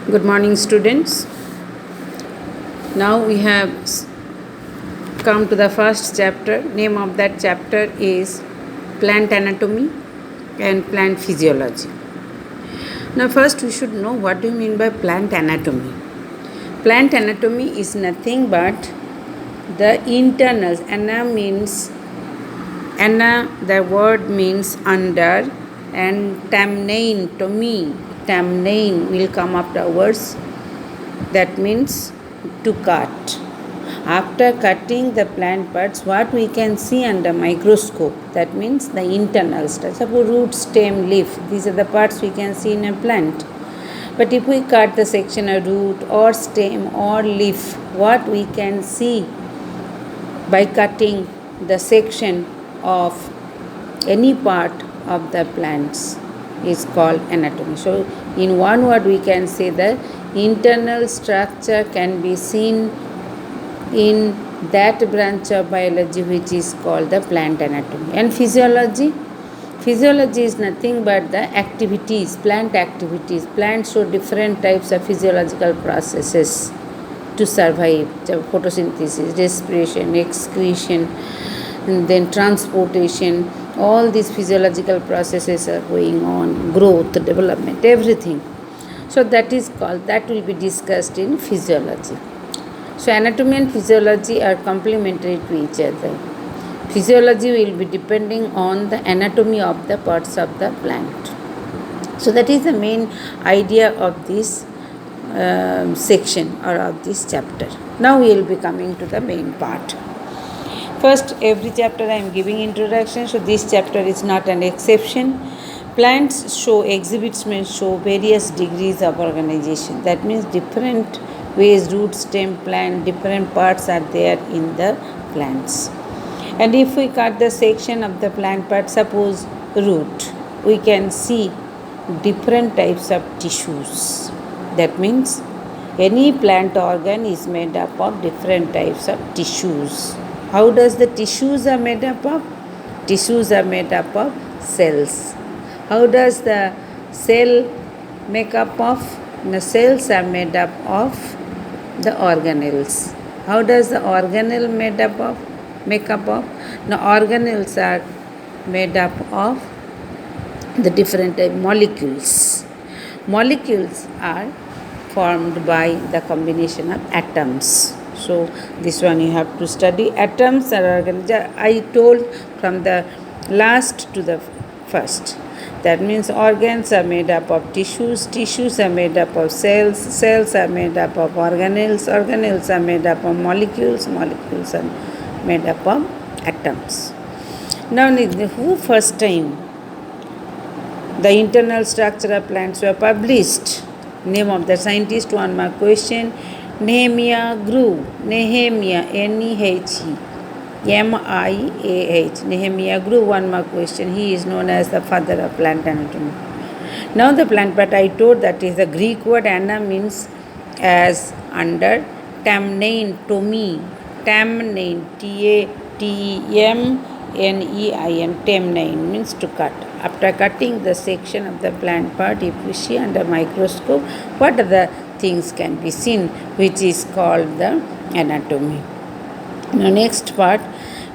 Good morning, students. Now we have come to the first chapter. Name of that chapter is Plant Anatomy and Plant Physiology. Now, first we should know what do you mean by plant anatomy. Plant anatomy is nothing but the internals. The word means under, and tamnein will come afterwards. That means to cut. After cutting the plant parts, what we can see under microscope, that means the internal structure. Suppose root, stem, leaf, these are the parts we can see in a plant. But if we cut the section of root or stem or leaf, what we can see by cutting the section of any part of the plants is called anatomy. So in one word we can say the internal structure can be seen in that branch of biology which is called the plant anatomy. And physiology is nothing but the activities, plant activities. Plants show different types of physiological processes to survive: photosynthesis, respiration, excretion, and then transportation. All these physiological processes are going on, growth, development, everything. So that will be discussed in physiology. So anatomy and physiology are complementary to each other. Physiology will be depending on the anatomy of the parts of the plant. So that is the main idea of this section or of this chapter. Now we will be coming to the main part. First, every chapter I am giving introduction, so this chapter is not an exception. Plants exhibits show various degrees of organization. That means different ways, root, stem, plant, different parts are there in the plants. And if we cut the section of the plant part, suppose root, we can see different types of tissues. That means any plant organ is made up of different types of tissues. How does the tissues are made up of? Tissues are made up of cells. How does the cell make up of? The cells are made up of the organelles. How does the organelle make up of? The organelles are made up of the different molecules. Molecules are formed by the combination of atoms. So this one you have to study. Atoms are organelles. I told from the last to the first. That means organs are made up of tissues, tissues are made up of cells, cells are made up of organelles, organelles are made up of molecules, molecules are made up of atoms. Now, who first time the internal structure of plants were published? Name of the scientist, 1 mark question. Nehemiah Grew. Nehemiah, N-E-H-E. M-I-A-H. Nehemiah Grew, 1 mark question. He is known as the father of plant anatomy. Now the plant part I told, that is the Greek word ana means as under, tamnein, tamnein, T-A-T-E-M-N-E-I-N, tamnein means to cut. After cutting the section of the plant part, if we see under microscope, what are the things can be seen, which is called the anatomy. Now next part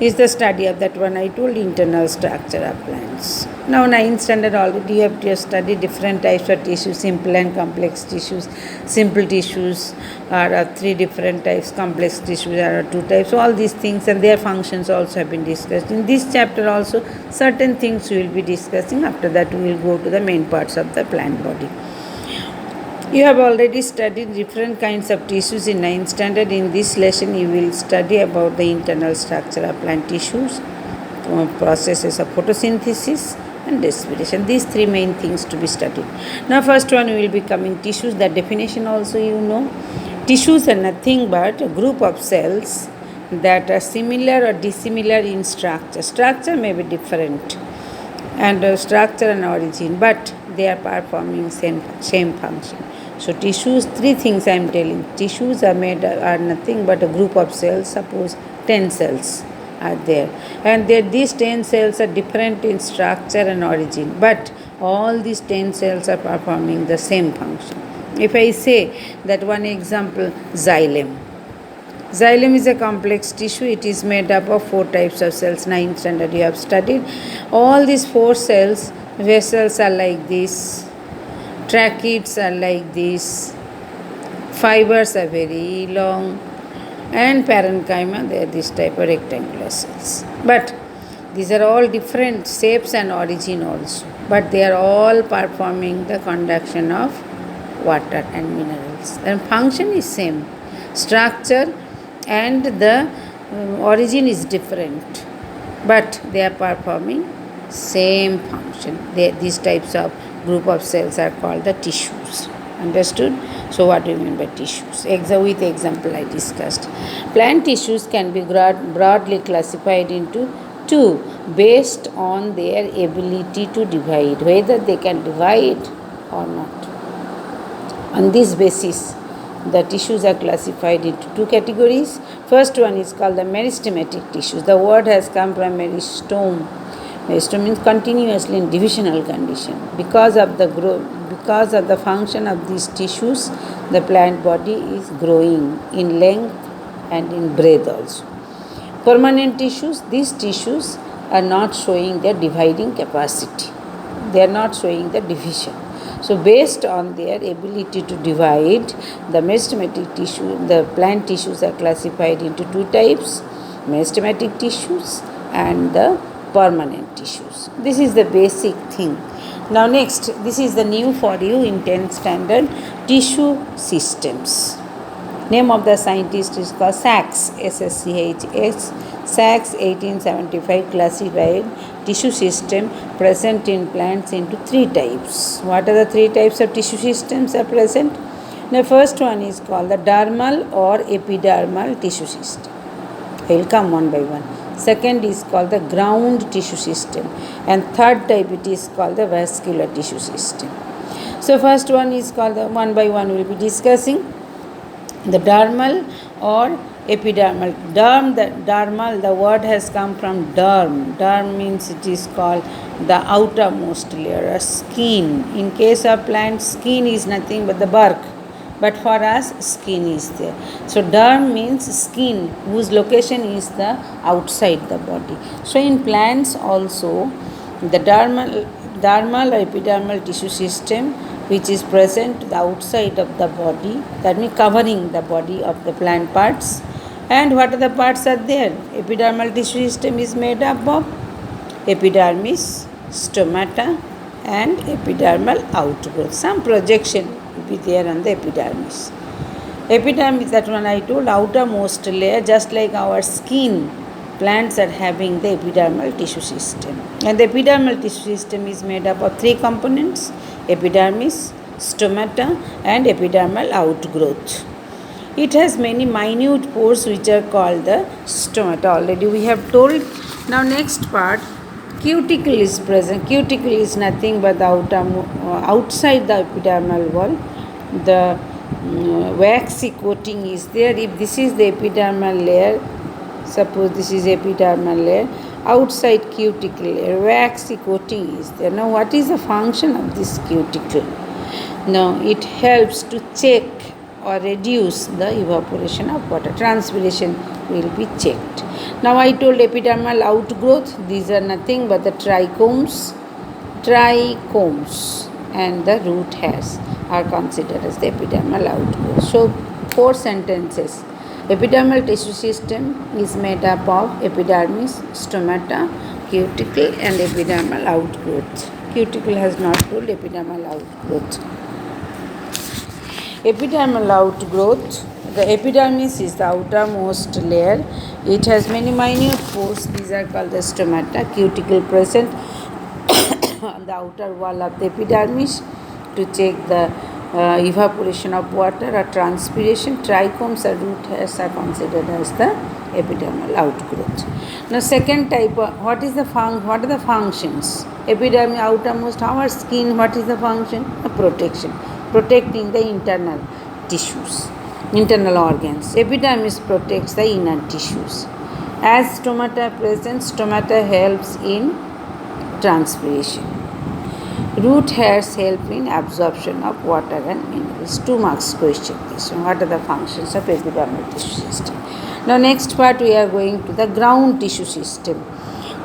is the study of that one I told, internal structure of plants. Now 9th standard already you have to study different types of tissues, simple and complex tissues. Simple tissues are of 3 different types, complex tissues are of 2 types. All these things and their functions also have been discussed. In this chapter also certain things we will be discussing. After that we will go to the main parts of the plant body. You have already studied different kinds of tissues in 9th standard. In this lesson, you will study about the internal structure of plant tissues, processes of photosynthesis and respiration. These 3 main things to be studied. Now, first one we will be coming tissues. The definition also you know. Tissues are nothing but a group of cells that are similar or dissimilar in structure. Structure may be different and structure and origin, but they are performing same function. So tissues, 3 things I am telling. Tissues are nothing but a group of cells. Suppose 10 cells are there, and these 10 cells are different in structure and origin, but all these 10 cells are performing the same function. If I say that one example, xylem. Xylem is a complex tissue. It is made up of 4 types of cells. 9th standard you have studied. All these 4 cells, vessels are like this. Tracheids are like this. Fibers are very long. And parenchyma, they are this type of rectangular cells. But these are all different shapes and origin also. But they are all performing the conduction of water and minerals. And function is same. Structure and the origin is different, but they are performing same function. These types of group of cells are called the tissues. Understood? So what do you mean by tissues? With example I discussed. Plant tissues can be broadly classified into 2 based on their ability to divide, whether they can divide or not. On this basis, the tissues are classified into 2 categories. First one is called the meristematic tissues. The word has come from meristome. Meristome means continuously in divisional condition. Because of the function of these tissues, the plant body is growing in length and in breadth also. Permanent tissues, these tissues are not showing their dividing capacity. They are not showing the division. So based on their ability to divide, the meristematic tissue, the plant tissues are classified into 2 types, meristematic tissues and the permanent tissues. This is the basic thing. Now next, this is the new for you in 10th standard, tissue systems. Name of the scientist is called Sachs, S-S-C-H-S. Sachs 1875 classified tissue system present in plants into 3 types. What are the 3 types of tissue systems are present? The first one is called the dermal or epidermal tissue system. I will come one by one. Second is called the ground tissue system. And third type it is called the vascular tissue system. So first one is called the one by one we will be discussing. The dermal or epidermal. Dermal, the word has come from derm. Derm means it is called the outermost layer, a skin. In case of plants, skin is nothing but the bark. But for us, skin is there. So derm means skin, whose location is the outside the body. So in plants also, the dermal or epidermal tissue system, which is present outside of the body, that means covering the body of the plant parts. And what are the parts are there? Epidermal tissue system is made up of epidermis, stomata and epidermal outgrowth. Some projection will be there on the epidermis. Epidermis, that one I told, outermost layer, just like our skin. Plants are having the epidermal tissue system. And the epidermal tissue system is made up of 3 components: epidermis, stomata and epidermal outgrowth. It has many minute pores which are called the stomata. Already we have told. Now next part, cuticle is present. Cuticle is nothing but the outside the epidermal wall. The waxy coating is there. If this is the epidermal layer, suppose this is epidermal layer, outside cuticle layer, waxy coating is there. Now what is the function of this cuticle? Now it helps to check or reduce the evaporation of water. Transpiration will be checked. Now I told epidermal outgrowth, these are nothing but the trichomes and the root hairs are considered as the epidermal outgrowth. So 4 sentences. Epidermal tissue system is made up of epidermis, stomata, cuticle and epidermal outgrowth. Cuticle has not told epidermal outgrowth. Epidermal outgrowth, the epidermis is the outermost layer. It has many minute pores. These are called the stomata. Cuticle present on the outer wall of the epidermis to check the evaporation of water or transpiration. Trichomes or root hairs are considered as the epidermal outgrowth. Now second type, what are the functions? Epidermis outermost, our skin, what is the function? A protection. Protecting the internal tissues, internal organs. Epidermis protects the inner tissues. As stomata present, stomata helps in transpiration. Root hairs help in absorption of water and minerals. 2 marks question. So what are the functions of epidermal tissue system? Now next part we are going to the ground tissue system.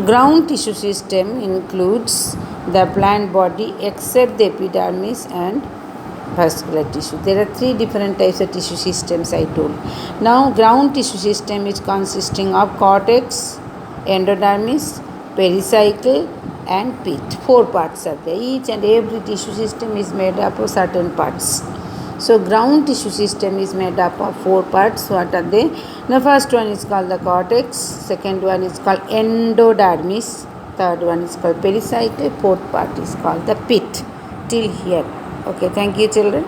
Ground tissue system includes the plant body except the epidermis and vascular tissue. There are 3 different types of tissue systems I told. Now ground tissue system is consisting of cortex, endodermis, pericycle and pith. 4 parts are there. Each and every tissue system is made up of certain parts. So ground tissue system is made up of 4 parts. What are they? The first one is called the cortex, second one is called endodermis, third one is called pericycle, fourth part is called the pith. Till here. Okay, thank you children.